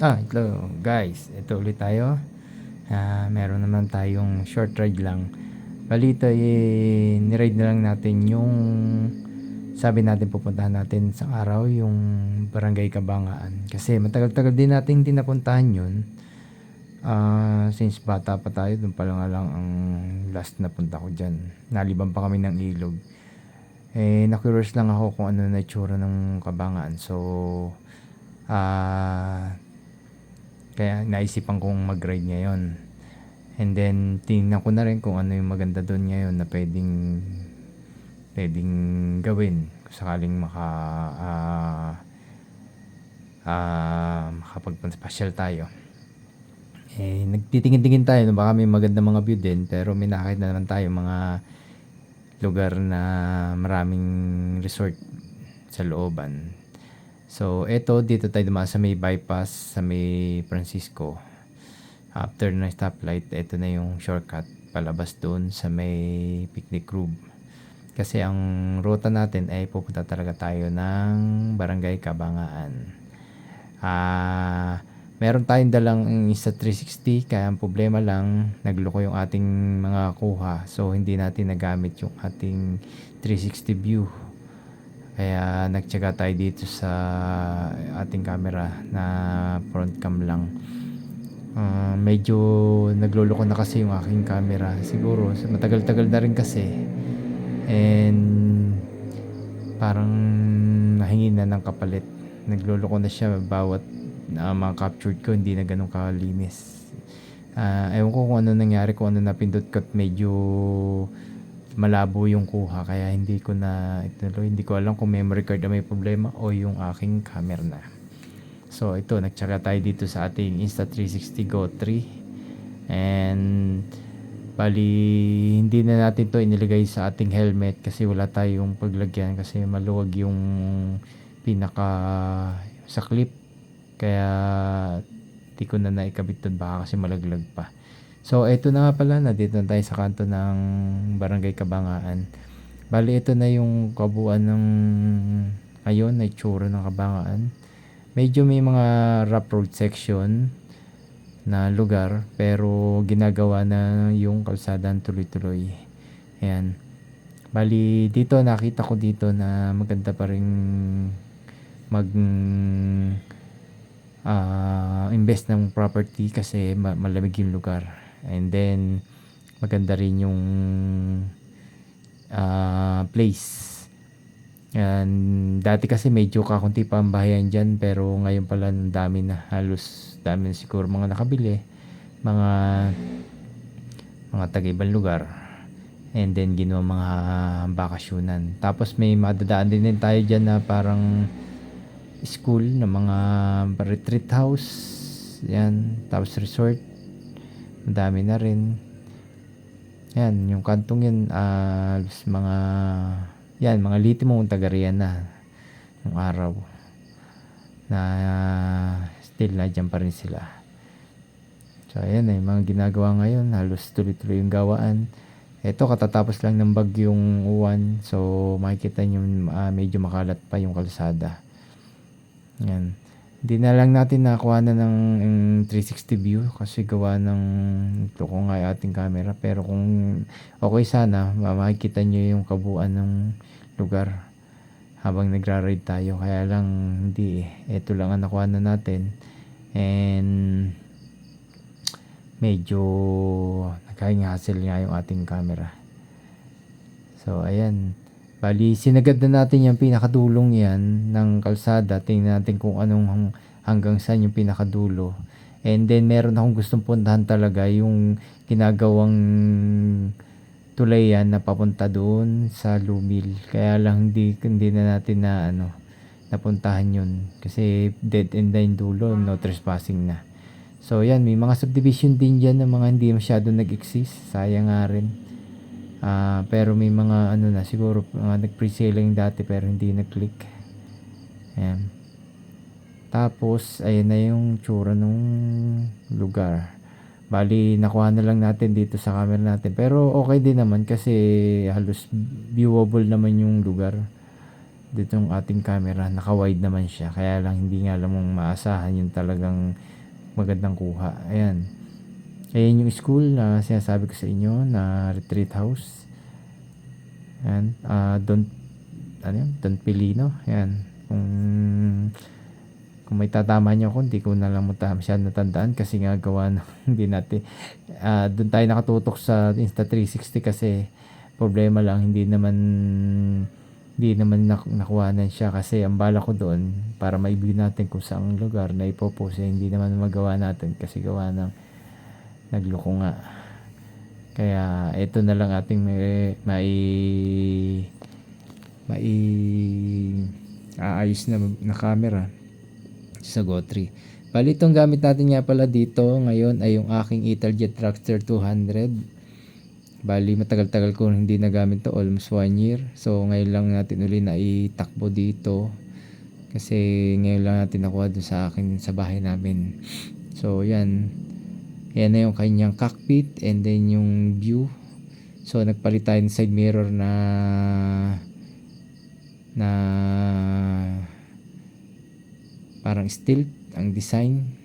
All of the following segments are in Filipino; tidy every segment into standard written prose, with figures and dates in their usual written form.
Hello guys, ito ulit tayo. Meron naman tayong short ride lang. Balita niride na lang natin yung sabi natin pupuntahan natin sa araw, yung Barangay Kabangaan. Kasi matagal-tagal din natin hindi napuntahan yun. Since bata pa tayo, dun pa lang ang last na punta ko dyan. Naliban pa kami ng ilog. Na-curious lang ako kung ano na itsura ng Kabangaan. So, kaya naisipan kong mag-ride ngayon. And then tingnan ko na rin kung ano yung maganda doon ngayon na pwedeng gawin kung sakaling makapagpasyal tayo. Nagtitingin-tingin tayo na baka may maganda mga view din, pero may nakakita naman tayo mga lugar na maraming resort sa looban. So, dito tayo dumaan sa may bypass, sa may Francisco. After ng stoplight, ito na yung shortcut palabas doon sa may Picnic Grove. Kasi ang ruta natin ay pupunta talaga tayo ng Barangay Kabangaan. Meron tayong dalang Insta360, kaya ang problema lang, nagloko yung ating mga kuha. So, hindi natin nagamit yung ating 360 view. Kaya nagtiyaga tayo dito sa ating camera na front cam lang. Medyo nagluloko na kasi yung aking camera. Siguro matagal-tagal na rin kasi. And parang nahingi na ng kapalit. Nagluloko na siya bawat mga captured ko, hindi na ganun kalinis. Ewan ko kung ano nangyari, kung ano napindot ko at medyo malabo yung kuha, kaya hindi ko na ituloy. Hindi ko alam kung memory card na may problema o yung aking camera na. So ito, nagtsaka tayo dito sa ating Insta360 Go 3. And bali, hindi na natin to inilagay sa ating helmet kasi wala tayong paglagyan, kasi maluwag yung pinaka sa clip. Kaya di ko na naikabit doon, baka kasi malaglag pa. So, ito na nga pala, nandito na tayo sa kanto ng Barangay Kabangaan. Bali, ito na yung kabuuan ng ngayon na itsura ng Kabangaan. Medyo may mga rough road section na lugar, pero ginagawa na yung kalsadang tuloy-tuloy. Ayan. Bali, dito nakita ko dito na maganda pa rin invest ng property kasi malamig yung lugar. And then maganda rin yung place. And dati kasi medyo kakunti pa ang bahayan dyan, pero ngayon pala dami na, halos dami na siguro mga nakabili, mga taga-ibang lugar. And then ginawa mga bakasyonan. Tapos may madadaan din tayo dyan na parang school na mga retreat house. Yan, tapos resort. Madami na rin. Yan, yung kantong yun, mga litimong taga-riyan na ng araw na still na dyan pa rin sila. So ayan, mga ginagawa ngayon, halos tuloy-tuloy yung gawaan. Ito, katatapos lang ng bagyong uwan, so makikita nyo medyo makalat pa yung kalsada. Yan. Hindi na lang natin nakuha na ng 360 view kasi gawa ng ito ko nga ating camera. Pero kung okay sana, makikita nyo yung kabuuan ng lugar habang nagra-ride tayo. Kaya lang hindi Ito lang ang nakuha na natin. And medyo nagkaing-hassle nga yung ating camera. So ayan. Bali, sinagad na natin yung pinakadulong yan ng kalsada. Tingnan natin kung anong hanggang saan yung pinakadulo. And then, meron akong gustong puntahan talaga, yung ginagawang tulay yan na papunta doon sa Lumil. Kaya lang hindi na natin napuntahan yun. Kasi dead end na yung dulo, no trespassing na. So, yan, may mga subdivision din dyan na mga hindi masyado nag-exist. Sayang nga rin. Pero may mga na siguro nag-pre-selling dati pero hindi nag-click. Ayan. Tapos ayan na yung tsura nung lugar. Bali, nakuha na lang natin dito sa camera natin. Pero okay din naman kasi halos viewable naman yung lugar. dito yung ating camera, naka-wide naman siya, kaya lang hindi nga lang mong maasahan yung talagang magandang kuha. Ayan yung school na sinasabi ko sa inyo na retreat house. Ayan, Don Pilino. Ayan, kung may tatama niyo ako, hindi ko na lang masyadong natandaan kasi nga gawa ng hindi natin, doon tayo nakatutok sa Insta360 kasi problema lang, hindi naman nakuhanan siya kasi ang bala ko doon para ma-view natin kung saang lugar na ipopost, hindi naman magawa natin kasi gawa ng nagloko nga. Kaya ito na lang ating mai aayos na camera sa GoTree. Bali, itong gamit natin nga pala dito ngayon ay yung aking Italjet Dragster 200. Bali, matagal-tagal ko hindi nagamit to, almost 1 year. So ngayon lang natin uli na itakbo dito kasi ngayon lang natin nakuha dun sa akin sa bahay namin. So yan na yung kanyang cockpit and then yung view. So nagpalit tayo ng side mirror na parang steel ang design,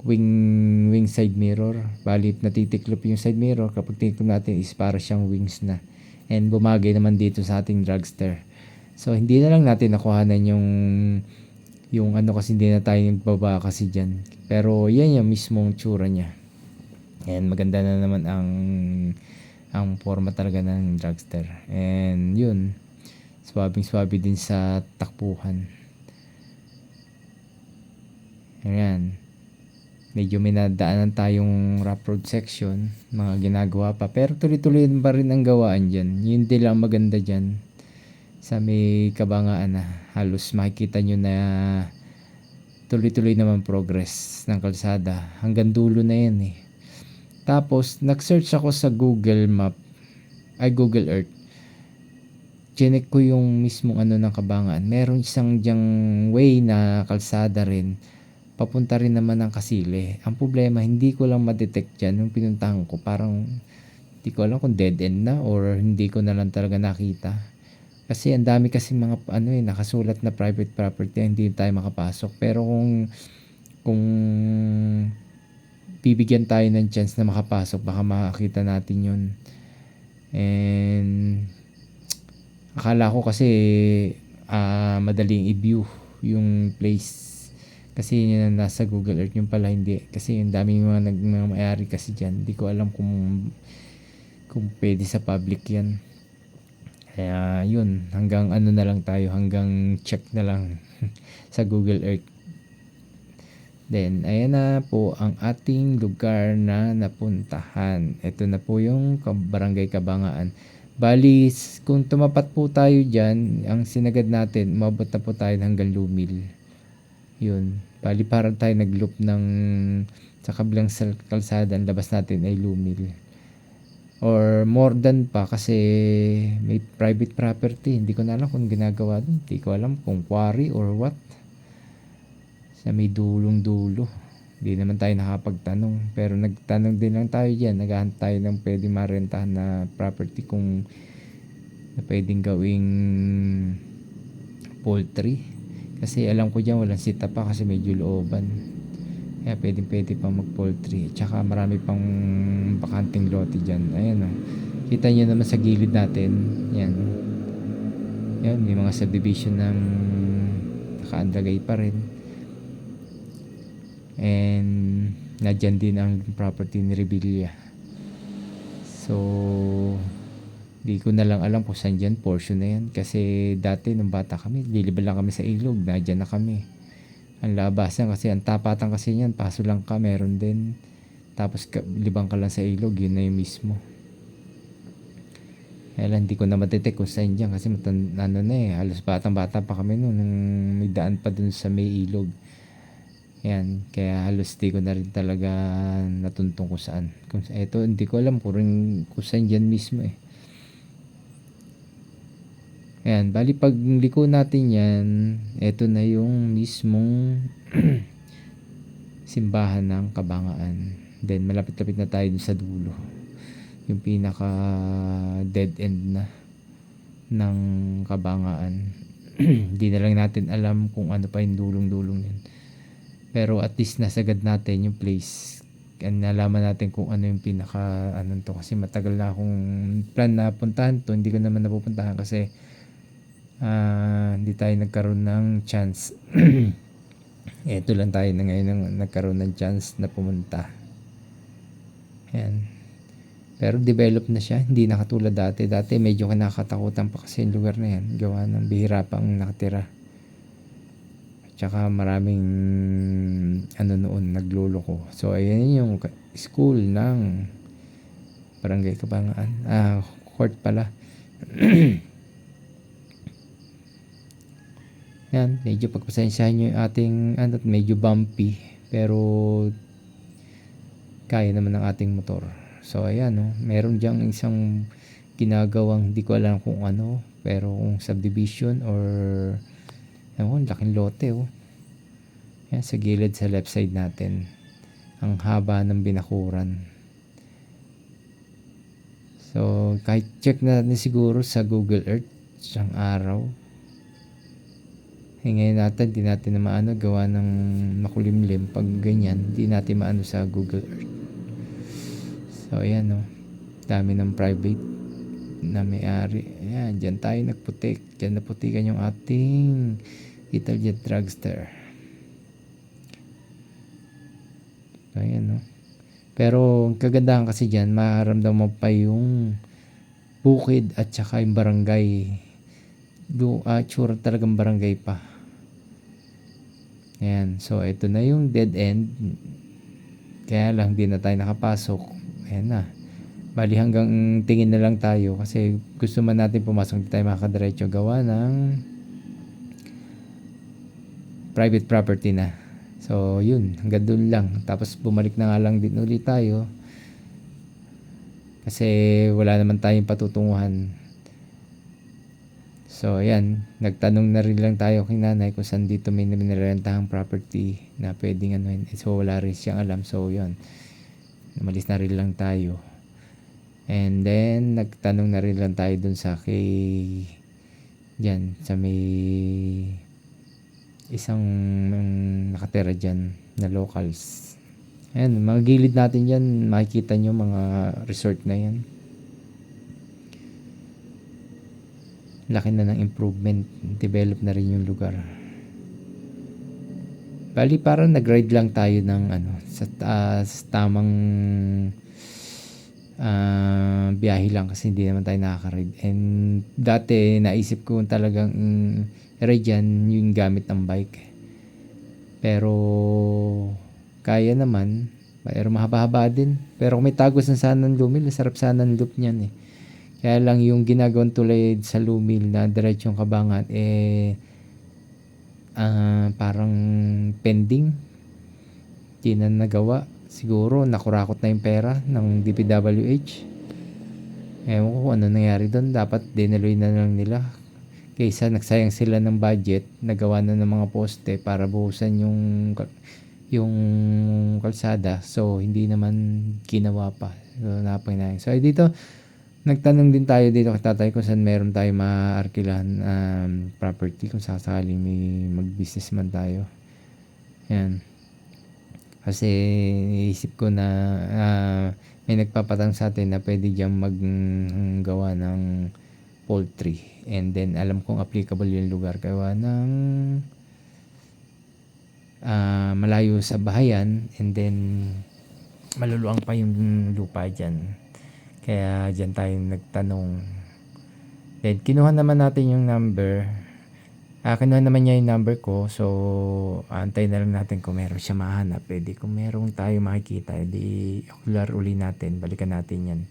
wing side mirror. Bali natitiklop yung side mirror kapag tiniklop natin is para siyang wings na, and bumagay naman dito sa ating dragster. So hindi na lang natin nakuhanan yung kasi hindi na tayo nagbaba kasi dyan, pero yan yung mismong tsura niya. And maganda na naman ang forma talaga ng dragster. And yun, swabe din sa takbuhan. Ayan. Medyo may nadaanan tayong rough road section, mga ginagawa pa. Pero tuloy-tuloy pa rin ang gawaan dyan. Yun din lang maganda dyan. Sa may Kabangaan na halos makikita nyo na tuloy-tuloy naman progress ng kalsada. Hanggang dulo na yan eh. Tapos, nag-search ako sa Google Earth. Chinek ko yung mismong ng Kabangaan. Meron isang dyang way na kalsada rin. Papunta rin naman ng Kasile. Ang problema, hindi ko lang ma-detect dyan. Yung pinuntahan ko, parang hindi ko alam kung dead end na or hindi ko na lang talaga nakita. Kasi ang dami kasi mga nakasulat na private property, hindi tayo makapasok. Pero kung bibigyan tayo ng chance na makapasok, baka makakita natin yun. And akala ko kasi madaling i-view yung place kasi yun ang nasa Google Earth, yung pala hindi. Kasi yung daming mga may-ari kasi dyan, hindi ko alam kung pwede sa public yan. Kaya yun, hanggang na lang tayo, hanggang check na lang sa Google Earth. Then, ayan na po ang ating lugar na napuntahan. Ito na po yung Barangay Kabangaan. Bali, kung tumapat po tayo dyan, ang sinagad natin, umabot na po tayo hanggang Lumil. Yun. Bali, parang tayo nag-loop sa kabilang kalsada, ang labas natin ay Lumil. Or more than pa kasi may private property. Hindi ko na alam kung ginagawa doon. Hindi ko alam kung quarry or what. Sa may dulong-dulo. Hindi naman tayo nakapagtanong. Pero nagtanong din lang tayo dyan. Naghahanap tayo ng pwedeng marentahan na property kung na pwedeng gawing poultry. Kasi alam ko dyan walang sita pa kasi medyo looban. Kaya pwede pa mag-poultry. Tsaka marami pang bakanting lote dyan. Ayan o. Kita nyo naman sa gilid natin. Yan. Yan. May mga subdivision ng nakaandagay pa rin. And nadyan din ang property ni Revilla. So di ko na lang alam kung saan dyan portion na yan. Kasi dati nung bata kami, lilibal lang kami sa ilog. Nadyan na kami. Ang labasan kasi, ang tapatan kasi yan, paso lang ka, meron din. Tapos libang ka lang sa ilog, yun na yung mismo. Kaya lang, hindi ko na matitake kung saan dyan kasi halos batang-bata pa kami noon nung may daan pa dun sa may ilog. Yan, kaya halos di ko na rin talaga natuntong kung saan. Ito, hindi ko alam kung saan dyan mismo eh. Ayan, bali pag liko natin yan, ito na yung mismong simbahan ng Kabangaan. Then malapit-lapit na tayo dun sa dulo. Yung pinaka dead end na ng Kabangaan. Hindi na lang natin alam kung ano pa yung dulong-dulong yun. Pero at least nasagad natin yung place. Nalaman natin kung ano yung pinaka ano to, kasi matagal na akong plan na puntahan to, hindi ko naman napupuntahan kasi hindi tayo nagkaroon ng chance. Ito lang tayo na ngayon nagkaroon ng chance na pumunta. Ayan. Pero develop na siya, hindi na katulad dati. Dati medyo kinakatakutan pa kasi yung lugar na yan, gawa ng bihira pang nakatira. Tsaka maraming ano noon nagluloko. So ayan yung school ng Barangay Kabangaan. Court pala. Yan, medyo pagpasensyahan nyo yung ating medyo bumpy, pero kaya naman ng ating motor. So ayan, no, meron diyang isang ginagawang, hindi ko alam kung ano, pero kung subdivision or laking lote. Yan, sa gilid sa left side natin, ang haba ng binakuran. So kahit check natin siguro sa Google Earth isang araw, ngayon natin di natin na maano, gawa ng makulimlim. Pag ganyan di natin maano sa Google Earth. So ayan, no, dami ng private na may-ari. Ayan, dyan tayo nagputik. Dyan naputikan yung ating Italian drugstore. So ayan, no. Pero ang kagandahan kasi dyan, maramdaman mo pa yung bukid at saka yung barangay. Tsura talagang barangay pa. Ayan, so ito na yung dead end. Kaya lang di na tayo nakapasok. Ayan na. Bali hanggang tingin na lang tayo kasi gusto man natin pumasok, hindi tayo makakadiretso gawa ng private property na. So yun, hanggang doon lang. Tapos bumalik na nga lang din ulit tayo kasi wala naman tayong patutunguhan. So ayan, nagtanong na rin lang tayo kay nanay kung saan dito may nirentahang property na pwedeng ano. So wala rin siyang alam. So yun, umalis na rin lang tayo. And then nagtanong na rin lang tayo dun sa dyan sa may isang nakatira dyan na locals. Ayan, mga gilid natin dyan, makikita nyo mga resort na yan. Laki na ng improvement, develop na rin yung lugar. Bali parang nag-ride lang tayo ng sa tamang biyahe lang kasi hindi naman tayo nakaka-ride. And dati naisip ko talagang ride yan yung gamit ng bike, pero kaya naman, pero mahaba-haba din. Pero kung may tagos na sana ng Lumil, sarap sana ng loop niyan Kaya lang yung ginagawang tulay sa Lumil na diretsong Kabangat parang pending, di na nagawa. Siguro nakurakot na yung pera ng DPWH. Ewan ko kung ano nangyari doon. Dapat dineloy na lang nila kaysa nagsayang sila ng budget, nagawa na ng mga poste para buhusan yung kalsada. So hindi naman ginawa pa. So napangyayari. So dito nagtanong din tayo dito kay tatay kung saan meron tayo maarkilahan property kung sakaling may mag-business man tayo. Yan. Kasi naisip ko na may nagpapatang sa atin na pwede diyang maggawa ng poultry. And then alam kong applicable yung lugar kaya ng malayo sa bahayan, and then maluluang pa yung lupa dyan. Kaya dyan tayo nagtanong. Then kinuha naman natin yung number. Kinuha naman niya yung number ko. So antay na lang natin kung meron siya mahanap. Pwede kung meron tayo makikita, di ocular uli natin, balikan natin yan.